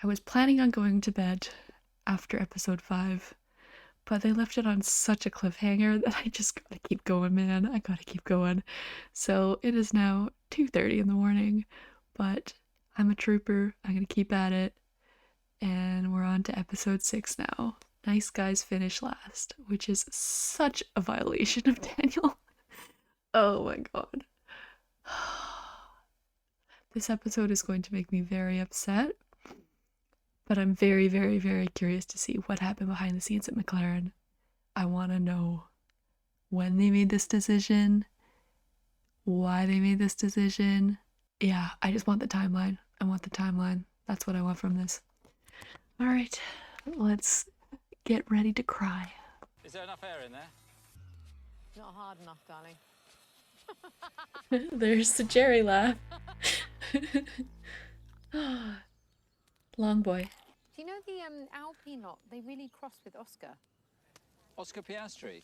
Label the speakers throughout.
Speaker 1: I was planning on going to bed after episode 5, but they left it on such a cliffhanger that I just gotta keep going, man. I gotta keep going. So it is now 2:30 in the morning, but I'm a trooper. I'm gonna keep at it. And we're on to episode 6 now. Nice guys finish last, which is such a violation of Daniel. Oh my god. This episode is going to make me very upset, but I'm very, very, very curious to see what happened behind the scenes at McLaren. I want to know when they made this decision, why they made this decision. Yeah, I just want the timeline. I want the timeline. That's what I want from this. All right, let's get ready to cry.
Speaker 2: Is there enough air in there?
Speaker 3: Not hard enough, darling.
Speaker 1: There's the Jerry laugh. Long boy.
Speaker 3: Do you know the Alpine lot? They really crossed with Oscar.
Speaker 2: Oscar Piastri?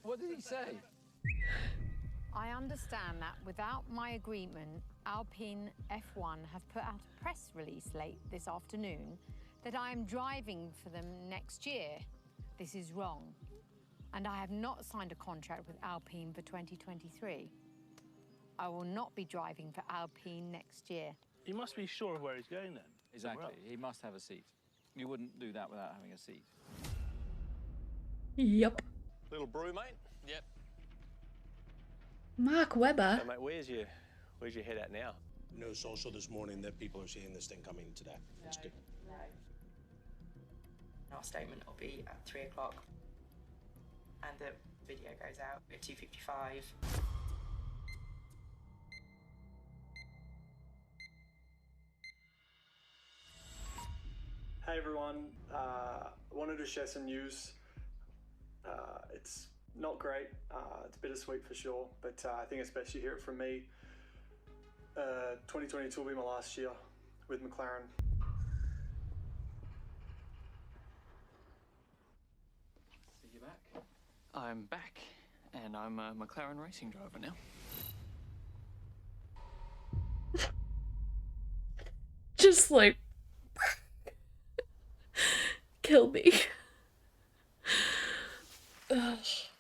Speaker 2: What did he say?
Speaker 3: I understand that without my agreement, Alpine F1 have put out a press release late this afternoon that I am driving for them next year. This is wrong. And I have not signed a contract with Alpine for 2023. I will not be driving for Alpine next year.
Speaker 4: He must be sure of where he's going then.
Speaker 2: Exactly.
Speaker 4: Well.
Speaker 2: He must have a seat. You wouldn't do that without having a seat.
Speaker 1: Yep.
Speaker 5: Little brew, mate?
Speaker 2: Yep.
Speaker 1: Mark Webber.
Speaker 5: So, mate, where's your head at now?
Speaker 6: News also this morning that people are seeing this thing coming today. It's good.
Speaker 7: Our statement will be at 3 o'clock, and the video goes out at 2:55.
Speaker 8: Hey everyone, wanted to share some news. It's not great, it's bittersweet for sure, but I think it's best you hear it from me. 2022 will be my last year with McLaren.
Speaker 9: See you back. I'm back, and I'm a McLaren racing driver now.
Speaker 1: Just like kill me. Ugh.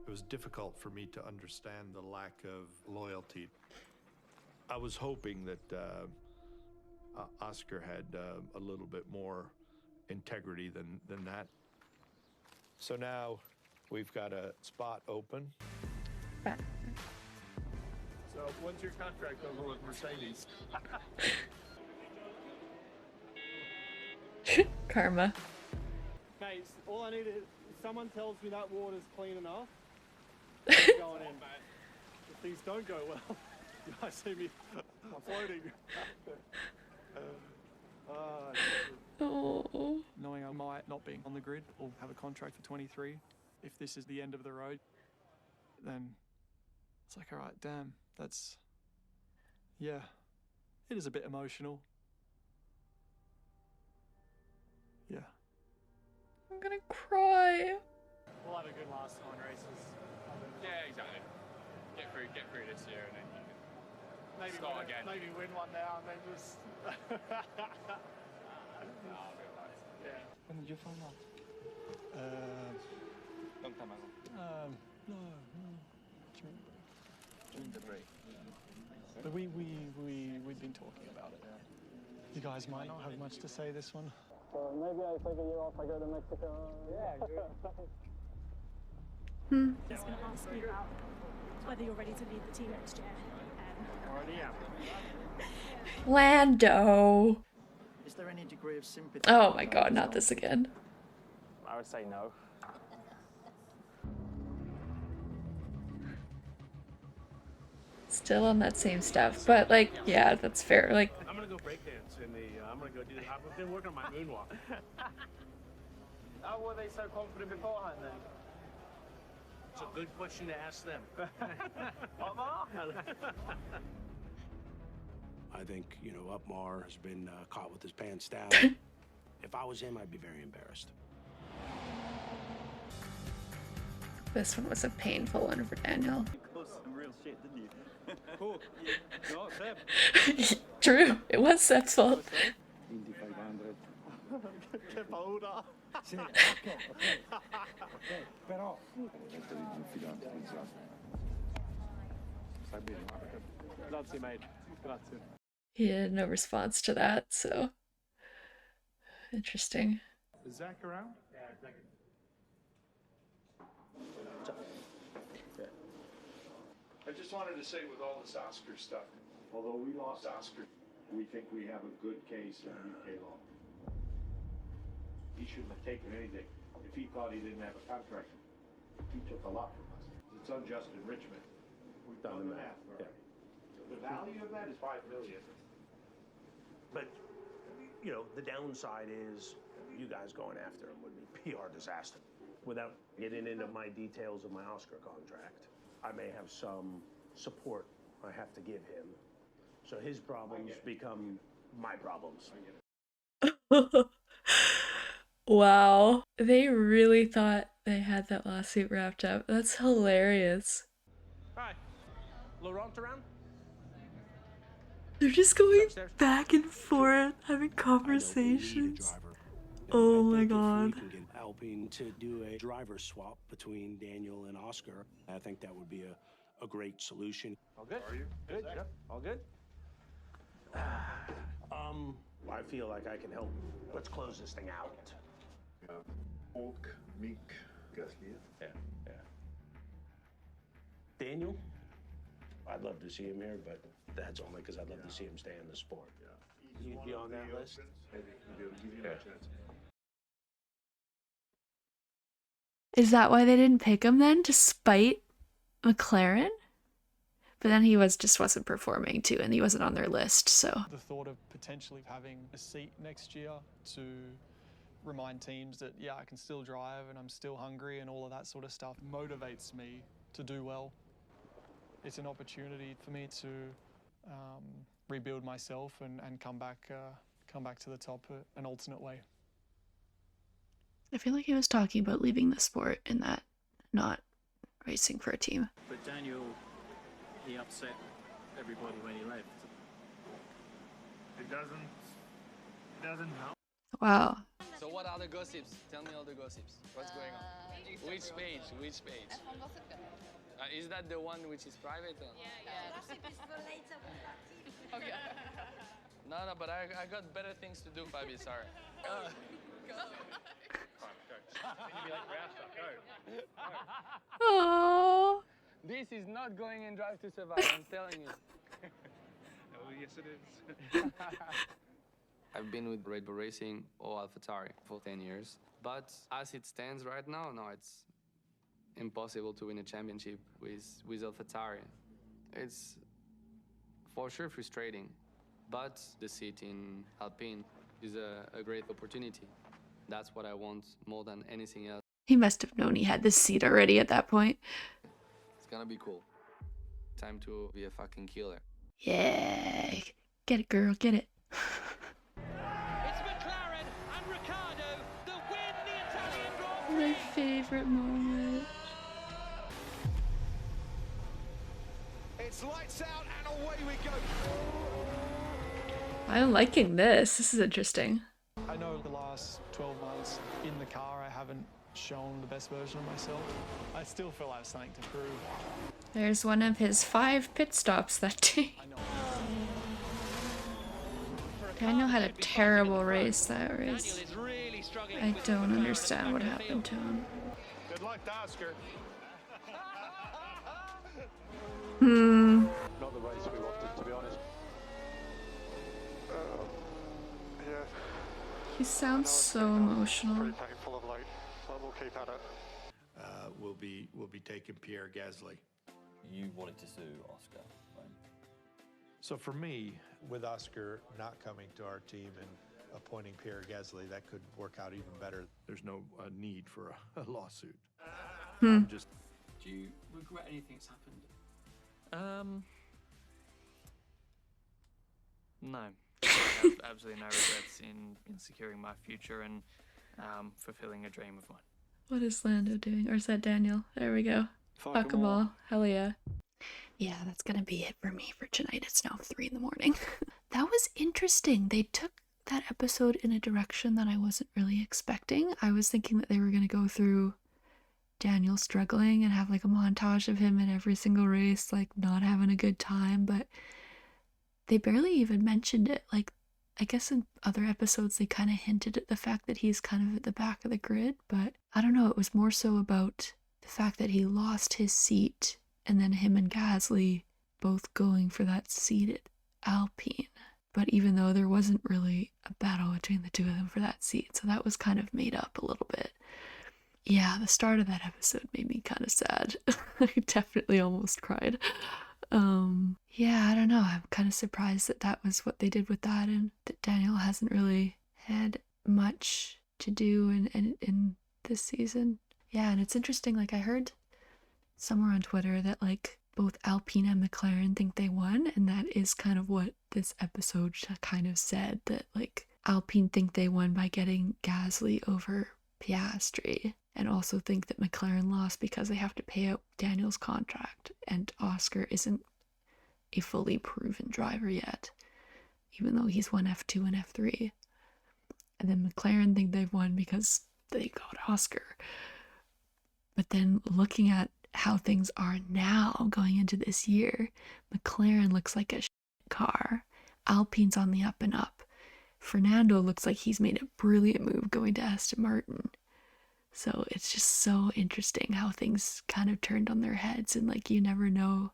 Speaker 10: It was difficult for me to understand the lack of loyalty. I was hoping that Oscar had a little bit more integrity than that. So now we've got a spot open.
Speaker 4: So when's your contract over with Mercedes?
Speaker 1: Karma.
Speaker 11: Mate, all I need is someone tells me that water's clean enough. Going in, mate. If things don't go well, you might see me floating.
Speaker 1: Oh.
Speaker 9: Knowing I might not be on the grid or have a contract for 23, if this is the end of the road, then it's like, all right, damn, that's, yeah, it is a bit emotional. Yeah.
Speaker 1: I'm gonna cry.
Speaker 11: We'll have a good last 9 races.
Speaker 12: Yeah, exactly. Get through this year and then you can
Speaker 11: Maybe
Speaker 12: start
Speaker 11: win,
Speaker 12: again.
Speaker 11: maybe win one now and then just.
Speaker 12: I'll be alright.
Speaker 11: Yeah.
Speaker 9: When did you find out?
Speaker 2: Long time ago.
Speaker 9: No.
Speaker 2: During the break.
Speaker 9: But we've been talking about it. You guys might not have much to say this one.
Speaker 11: So maybe I take a year off, I go to Mexico. Yeah, good.
Speaker 13: I was going to ask you about whether you're ready to lead the team next year.
Speaker 11: Already am.
Speaker 1: Lando.
Speaker 7: Is there any degree of sympathy?
Speaker 1: Oh my god, not this again.
Speaker 11: I would say no.
Speaker 1: Still on that same stuff, but like, yeah, that's fair. Like,
Speaker 4: I'm gonna go breakdance in the. I'm gonna go do. I've been working on my moonwalk.
Speaker 11: How were they so confident beforehand then?
Speaker 4: It's a good question to ask them.
Speaker 6: I think, Upmar has been caught with his pants down. If I was him, I'd be very embarrassed.
Speaker 1: this one was a painful one for Daniel.
Speaker 7: You caused some real shit, didn't you? Cool. No, Seb.
Speaker 1: True, it was Seb's fault.
Speaker 7: Indy 500.
Speaker 11: Che paura.
Speaker 14: Sì, ok. Però...
Speaker 11: Stai bene, grazie mate, grazie.
Speaker 1: He had no response to that, so interesting.
Speaker 10: Is Zach around? I just wanted to say with all this Oscar stuff, although we lost Oscar, we think we have a good case in UK law. He shouldn't have taken anything. If he thought he didn't have a contract, he took a lot from us. It's unjust enrichment. We've done the math. Yeah. The value of that is $5 million.
Speaker 6: But, you know, the downside is you guys going after him would be PR disaster. Without getting into my details of my Oscar contract, I may have some support I have to give him. So his problems become my problems.
Speaker 1: Wow. They really thought they had that lawsuit wrapped up. That's hilarious.
Speaker 6: Hi. Laurent around?
Speaker 1: They're just going back and forth, having conversations. Oh my god.
Speaker 6: If we can get Alpine to do a driver swap between Daniel and Oscar, I think that would be a great solution.
Speaker 11: All good?
Speaker 10: Are you?
Speaker 11: Good, yeah. All good?
Speaker 6: I feel like I can help. Let's close this thing out.
Speaker 10: Olk, Meek, Gasly.
Speaker 6: Yeah. Daniel, I'd love to see him here, but that's only because I'd love to see him stay in the sport. You'd be on that list?
Speaker 1: Is that why they didn't pick him then? To spite McLaren? But then he just wasn't performing too, and he wasn't on their list, so.
Speaker 9: The thought of potentially having a seat next year to remind teams that, yeah, I can still drive and I'm still hungry and all of that sort of stuff motivates me to do well. It's an opportunity for me to rebuild myself and come back to the top an alternate way.
Speaker 1: I feel like he was talking about leaving the sport and that not racing for a team.
Speaker 15: But Daniel, he upset everybody when he left.
Speaker 4: It doesn't help.
Speaker 1: Wow.
Speaker 2: So what are the gossips? Tell me all the gossips. What's going on? Which page? Which page? Is that the one which is private? Or?
Speaker 13: Yeah. Gossip is for later when we're active.
Speaker 2: Okay. No, but I got better things to do, Fabi, sorry.
Speaker 1: Aww.
Speaker 2: This is not going in Drive to Survive, I'm telling you.
Speaker 12: Oh, yes it is.
Speaker 16: I've been with Red Bull Racing or AlphaTauri for 10 years. But as it stands right now, no, it's impossible to win a championship with AlphaTauri. It's for sure frustrating, but the seat in Alpine is a great opportunity. That's what I want more than anything else.
Speaker 1: He must have known he had this seat already at that point.
Speaker 16: It's gonna be cool. Time to be a fucking killer.
Speaker 1: Yeah. Get it, girl, get it.
Speaker 17: It's McLaren and Ricciardo that win the Italian Grand Prix.
Speaker 1: My favorite moment.
Speaker 17: It's lights out and away we go.
Speaker 1: I'm liking this. This is interesting.
Speaker 9: I know the last 12 months in the car I haven't shown the best version of myself. I still feel I have something to prove.
Speaker 1: There's one of his 5 pit stops that day. Daniel had a terrible race that race. I don't understand what happened to him.
Speaker 10: Good luck to Oscar.
Speaker 11: Not the race we wanted, to be honest. Yeah.
Speaker 1: He sounds so emotional.
Speaker 11: Pretty painful of late, but we'll keep at it.
Speaker 10: We'll be taking Pierre Gasly.
Speaker 18: You wanted to sue Oscar, right?
Speaker 10: So for me, with Oscar not coming to our team and appointing Pierre Gasly, that could work out even better. There's no need for a lawsuit. I'm just.
Speaker 15: Do you regret anything that's happened?
Speaker 19: No. I have absolutely no regrets in securing my future and fulfilling a dream of mine.
Speaker 1: What is Lando doing? Or is that Daniel? There we go. Fuck 'em all. Hell yeah. Yeah, that's gonna be it for me for tonight. It's now 3 in the morning. That was interesting. They took that episode in a direction that I wasn't really expecting. I was thinking that they were going to go through Daniel struggling and have like a montage of him in every single race, like not having a good time, but they barely even mentioned it. Like, I guess in other episodes they kind of hinted at the fact that he's kind of at the back of the grid, but I don't know, it was more so about the fact that he lost his seat and then him and Gasly both going for that seat at Alpine. But even though there wasn't really a battle between the two of them for that seat, so that was kind of made up a little bit. Yeah, the start of that episode made me kind of sad. I definitely almost cried. Yeah, I don't know. I'm kind of surprised that that was what they did with that, and that Daniel hasn't really had much to do in this season. Yeah, and it's interesting, like I heard somewhere on Twitter that like both Alpine and McLaren think they won, and that is kind of what this episode kind of said, that like Alpine think they won by getting Gasly over Piastri, and also think that McLaren lost because they have to pay out Daniel's contract, and Oscar isn't a fully proven driver yet, even though he's won F2 and F3. And then McLaren think they've won because they got Oscar. But then looking at how things are now going into this year, McLaren looks like a car. Alpine's on the up and up. Fernando looks like he's made a brilliant move going to Aston Martin. So it's just so interesting how things kind of turned on their heads, and like you never know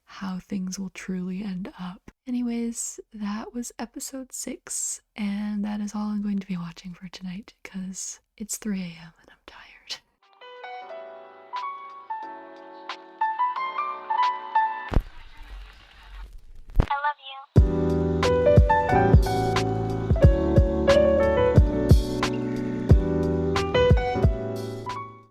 Speaker 1: how things will truly end up. Anyways, that was episode 6, and that is all I'm going to be watching for tonight because it's 3 a.m. and I'm tired.